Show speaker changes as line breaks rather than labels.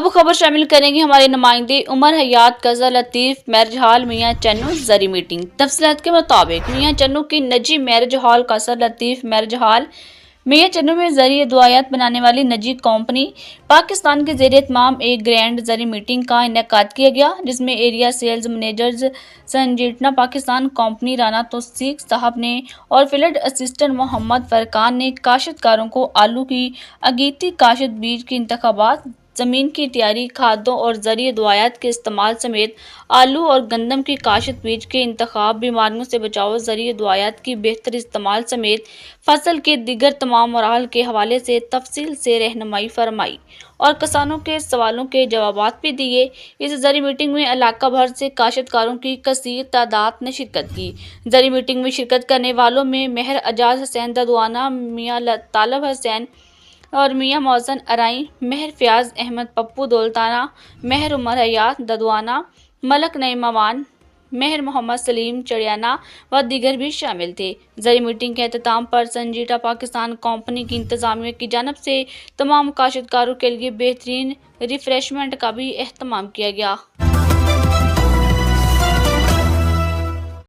اب خبر شامل کریں گے ہمارے نمائندے عمر حیات، قزا لطیف میرج ہال میاں چنو زرعی میٹنگ۔ تفصیلات کے مطابق میاں چنو کی نجی میرج ہال قزا لطیف میرج ہال میاں چنو میں زرعی ادویات بنانے والی نجی کمپنی پاکستان کے زیر اہتمام ایک گرینڈ زرعی میٹنگ کا انعقاد کیا گیا، جس میں ایریا سیلز منیجرز سنجیٹنا پاکستان کمپنی رانا توثیق صاحب نے اور فیلڈ اسسٹنٹ محمد فرقان نے کاشتکاروں کو آلو کی اگیتی کاشت، بیج کے انتخابات، زمین کی تیاری، کھادوں اور زرعی ادویات کے استعمال سمیت آلو اور گندم کی کاشت، بیج کے انتخاب، بیماریوں سے بچاؤ، زرعی ادویات کی بہتر استعمال سمیت فصل کے دیگر تمام مراحل کے حوالے سے تفصیل سے رہنمائی فرمائی اور کسانوں کے سوالوں کے جوابات بھی دیے۔ اس زرعی میٹنگ میں علاقہ بھر سے کاشتکاروں کی کثیر تعداد نے شرکت کی۔ زرعی میٹنگ میں شرکت کرنے والوں میں مہر اعجاز حسین ددوانہ، میاں طالب حسین اور میاں محسن ارائیں، مہر فیاض احمد پپو دولتانہ، مہر عمر حیات ددوانہ، ملک نعیم امان، مہر محمد سلیم چڑیانہ و دیگر بھی شامل تھے۔ زرعی میٹنگ کے اختتام پر سنجیٹا پاکستان کمپنی کی انتظامیہ کی جانب سے تمام کاشتکاروں کے لیے بہترین ریفریشمنٹ کا بھی اہتمام کیا گیا۔